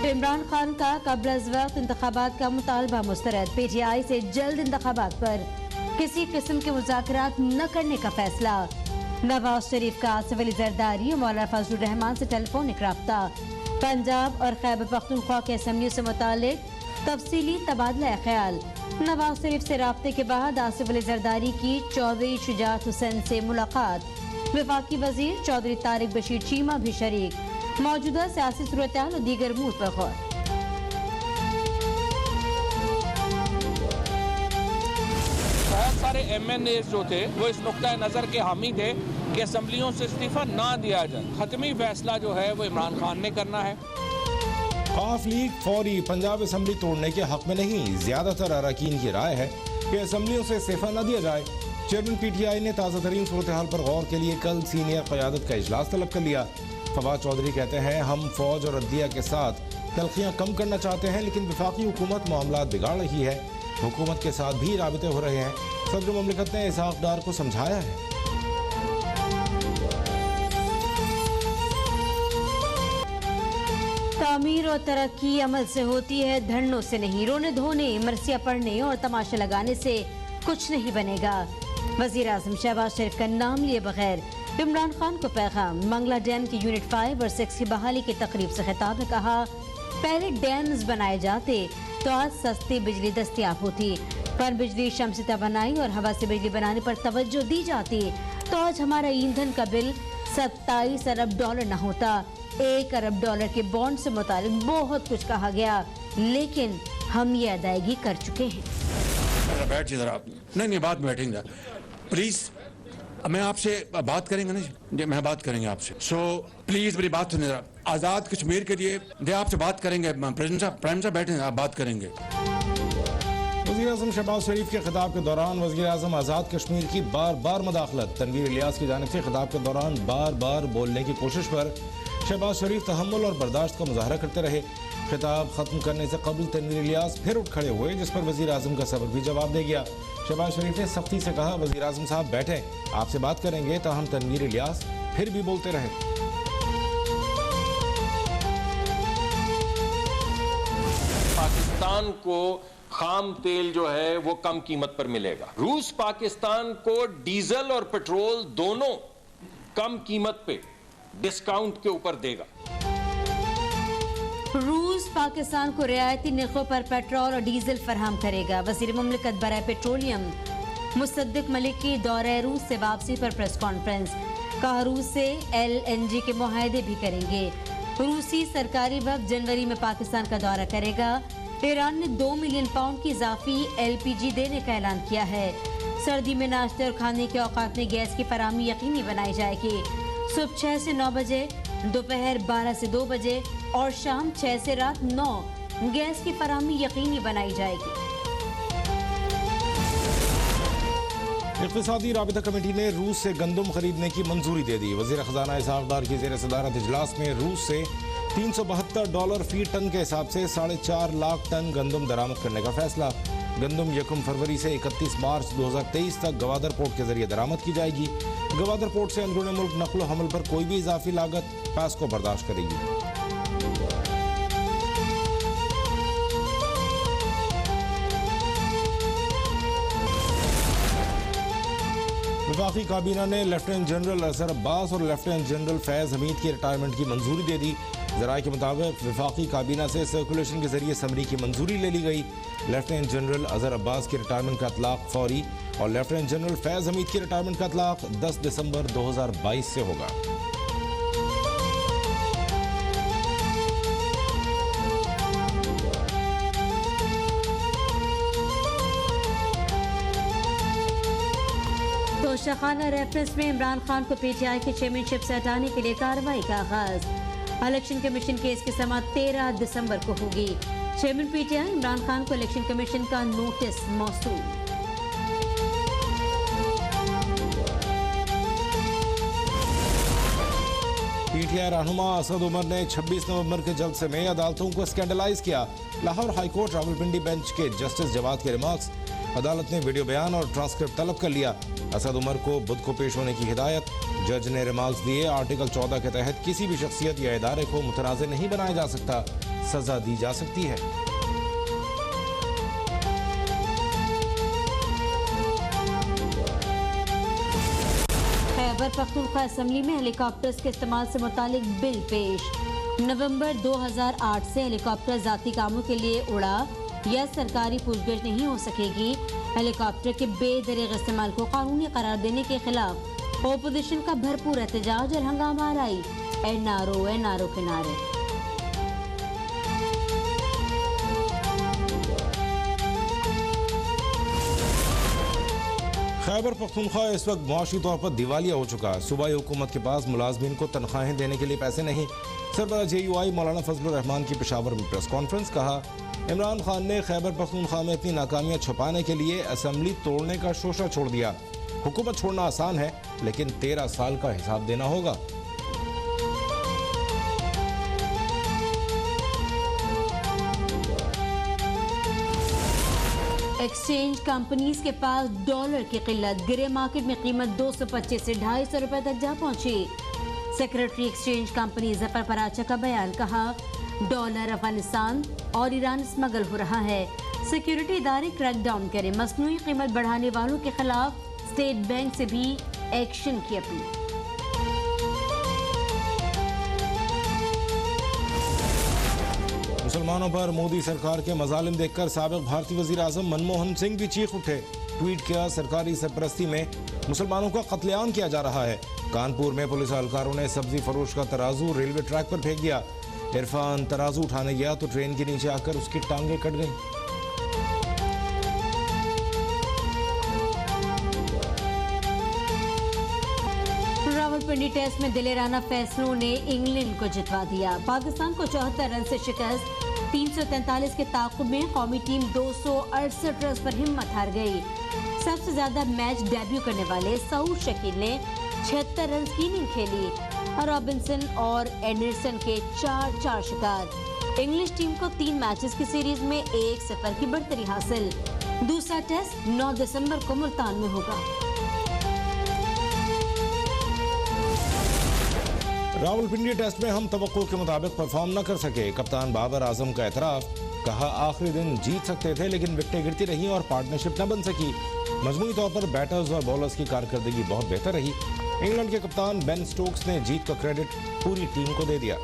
इमरान खान का कब्ल अज वक्त इंतखाबात का मुतालबा मुस्तरद। PTI से जल्द इंतखाबात पर किसी किस्म के मुज़ाकरात न करने का फैसला। नवाज शरीफ का आसिफ अली जरदारी और मौलाना फजलुर रहमान से टेलीफोनिक राब्ता। पंजाब और खैबर पख्तूनख्वा के असम्बलियों से मुतालिक तफसीली तबादला ख्याल। नवाज शरीफ से राब्ते के बाद आसिफ अली जरदारी की चौधरी शुजात हुसैन से मुलाकात। वफाकी वजीर चौधरी तारिक बशीर चीमा भी शरीक। मौजूदा सियासी सूरत-ए-हाल और दीगर अमूर पर गौर। बहुत सारे MNAs जो थे वो इस नुक्ता नज़र के हामी थे कि असम्बलियों से इस्तीफा ना दिया जाए। खत्मी फैसला जो है वो इमरान खान ने करना है। काफ लीग फौरी पंजाब असम्बली तोड़ने के हक में नहीं। ज्यादातर अरकान की राय है कि असम्बलियों से इस्तीफा न दिया जाए। चेयरमैन PTI ने ताज़ा तरीन सूरत हाल पर गौर के लिए कल सीनियर क़यादत का इजलास तलब कर लिया। फवाद चौधरी कहते हैं हम फौज और अदलिया के साथ तलखियाँ कम करना चाहते हैं, लेकिन वफाकी हुकूमत मामला बिगाड़ रही है। हुकूमत के साथ भी राबिते हो रहे हैं। सदर मुमलिकत ने इसहाक डार को समझाया है। तामीर और तरक्की अमल से होती है, धरनों से नहीं। रोने धोने, मरसिया पढ़ने और तमाशा लगाने से कुछ नहीं बनेगा। वजीर आजम शहबाज शरीफ का नाम लिए बगैर इमरान खान को पैगाम। मंगला डैम की यूनिट 5 और 6 की बहाली की तकरीब से खिताब में कहा, पहले डैम्स बनाए जाते तो आज सस्ती बिजली दस्तयाब होती। पर बिजली शम्सी तवानाई और हवा से बिजली बनाने पर तवज्जो दी जाती तो आज हमारा ईंधन का बिल 27 अरब डॉलर न होता। 1 अरब डॉलर के बॉन्ड से मुतालिक बहुत कुछ कहा गया, लेकिन हम ये अदायगी कर चुके हैं। बैठ जरा आप। नहीं बात में बैठेंगे प्लीज। मैं आपसे बात करेंगे ना, मैं बात करेंगे आपसे। सो प्लीज मेरी बात सुनिए जरा। आजाद कश्मीर के लिए आपसे बात करेंगे। प्रेसिडेंट साहब, प्राइम साहब बैठे, आप बात करेंगे। वज़ीर आज़म शहबाज शरीफ के खिताब के दौरान वज़ीर आज़म आज़ाद कश्मीर की बार बार मदाखलत। तनवीर इलियास की जानिब से खिताब के दौरान बार बार बोलने की कोशिश पर शहबाज शरीफ तहम्मुल और बर्दाश्त का मुजाहरा करते रहे। खिताब खत्म करने से कबल तनवीर इलियास फिर उठ खड़े हुए, जिस पर वज़ीर आज़म का सबक भी जवाब दे गया। शहबाज शरीफ ने सख्ती से कहा, वज़ीर आज़म साहब बैठे, आपसे बात करेंगे। ताहम तनवीर इलियास फिर भी बोलते रहे। पाकिस्तान को खाम तेल जो है वो कम कीमत पर मिलेगा। रूस पाकिस्तान को डीजल और पेट्रोल दोनों कम कीमत पे डिस्काउंट के ऊपर देगा। रूस पाकिस्तान को रियायती निर्खों पर पेट्रोल और डीजल फराहम करेगा। वज़ीर मुमलिकत बराए पेट्रोलियम मुसद्दिक मलिक की दौरे रूस से वापसी पर प्रेस कॉन्फ्रेंस। कहा रूस से LNG के मुआहदे भी करेंगे। रूसी सरकारी वक्त जनवरी में पाकिस्तान का दौरा करेगा। ईरान ने 2 मिलियन पाउंड की इजाफी LPG देने का ऐलान किया है। सर्दी में नाश्ते और खाने के औकात में गैस की फराहमी यकीनी बनाई जाएगी। सुबह 6 से 9 बजे, दोपहर 12 से 2 बजे और शाम 6 से रात 9 गैस की फराहमी यकीनी बनाई जाएगी। इक़्तिसादी राबिता कमेटी ने रूस से गंदम खरीदने की मंजूरी दे दी। वज़ीर ख़ज़ाना इसहाक डार की ज़ेर सदारत इजलास में रूस से $372 फी टन के हिसाब से 4.5 लाख टन गंदम दरामद करने का फैसला। गंदम 1 फरवरी से 31 मार्च 2023 तक गवादर पोर्ट के जरिए दरामद की जाएगी। गवादर पोर्ट से अंदरूनी मुल्क नकलो हमल पर कोई भी इजाफी लागत पैस्को बर्दाश्त करेगी। वफाकी काबीना ने लेफ्टिनेंट जनरल असर अब्बास और लेफ्टिनेंट जनरल फैज़ हमीद की रिटायरमेंट की मंजूरी दे दी। ज़राए के मुताबिक वफाकी काबीना से सर्कुलेशन के जरिए समरी की मंजूरी ले ली गई। लेफ्टिनेंट जनरल अजहर अब्बास की रिटायरमेंट का इतलाक फौरी और लेफ्टिनेंट जनरल फैज़ हमीद की रिटायरमेंट का इतलाक 10 दिसंबर 2022 से होगा। तोशाखाना रेफरेंस में इमरान खान को PTI की चेयरमैनशिप से हटाने के लिए कार्रवाई का आगाज। इलेक्शन कमीशन केस की समाअत 13 दिसंबर को होगी। चेयरमैन PTI इमरान खान को इलेक्शन कमीशन का नोटिस मौसूल। PTI रहनुमा असद उमर ने 26 नवंबर के जल्द से में अदालतों को स्कैंडलाइज किया। लाहौर हाईकोर्ट रावलपिंडी बेंच के जस्टिस जवाद के रिमार्क्स अदालत ने वीडियो बयान और ट्रांसक्रिप्ट तलब कर लिया। असद उमर को बुध को पेश होने की हिदायत। जज ने रिमार्क्स दिए, आर्टिकल 14 के तहत किसी भी शख्सियत या इदारे को मुतनाज़ नहीं बनाया जा सकता। सजा दी जा सकती है। खैबर पख्तूनख्वा असेंबली में हेलीकॉप्टर्स के इस्तेमाल से मुतालिक बिल पेश। नवंबर 2008 से हेलीकॉप्टर जाती कामों के लिए उड़ा या सरकारी पूछगछ नहीं हो सकेगी। हेलीकॉप्टर के बेदरीग इस्तेमाल को कानूनी करार देने के खिलाफ ओपोजिशन का भरपूर एहतजाज और हंगामा आराई। एनआरओ के नारे। खैबर पख्तूनख्वा इस वक्त मुआशी तौर पर दिवालिया हो चुका है। सूबाई हुकूमत के पास मुलाजमीन को तनख्वाहें देने के लिए पैसे नहीं। सरबराह JUI मौलाना फजलुर रहमान की पेशावर में प्रेस कॉन्फ्रेंस। कहा, इमरान खान ने खैबर पख्तूनख्वा में इतनी नाकामियां छुपाने के लिए असेंबली तोड़ने का शोशा छोड़ दिया। हुकूमत छोड़ना आसान है, लेकिन 13 साल का हिसाब देना होगा। एक्सचेंज कंपनीज के पास डॉलर की किल्लत। ग्रे मार्केट में कीमत 225 से 250 रुपए तक जा पहुंची। Secretary exchange company Zafar Paracha का बयान। कहा, डॉलर अफगानिस्तान और ईरान स्मगल हो रहा है। सिक्योरिटी इदारे क्रैकडाउन करें। मसनूई कीमत बढ़ाने वालों के खिलाफ स्टेट बैंक से भी एक्शन की अपील। मुसलमानों पर मोदी सरकार के मजालिम देखकर साबिक भारतीय वजीर आजम मनमोहन सिंह भी चीख उठे। ट्वीट किया, सरकारी सरपरस्ती में मुसलमानों का कत्लेआम किया जा रहा है। कानपुर में पुलिस एहलकारों ने सब्जी फरोश का तराजू रेलवे ट्रैक पर फेंक दिया। इरफान तराजू उठाने गया तो ट्रेन के नीचे आकर उसकी टांगें कट गईं। रावलपिंडी टेस्ट में दिलेराना फैसलों ने इंग्लैंड को जितवा दिया। पाकिस्तान को 74 रन से शिकस्त। 343 के ताक़ुब में कौमी टीम 268 रन पर हिम्मत हार गई। सबसे ज्यादा मैच डेब्यू करने वाले सऊद शकील ने 76 रन की इनिंग खेली। रॉबिन्सन और एंडरसन के 4-4 शिकार। इंग्लिश टीम को 3 मैचेस की सीरीज में 1-0 की बढ़तरी हासिल। दूसरा टेस्ट 9 दिसंबर को मुल्तान में होगा। रावलपिंडी टेस्ट में हम तवक्को के मुताबिक परफॉर्म न कर सके। कप्तान बाबर आजम का एतराफ। कहा, आखिरी दिन जीत सकते थे, लेकिन विकेटें गिरती रही और पार्टनरशिप न बन सकी। मजमूई तौर पर बैटर्स और बॉलर्स की कारकर्दगी बहुत बेहतर रही। इंग्लैंड के कप्तान बेन स्टोक्स ने जीत का क्रेडिट पूरी टीम को दे दिया।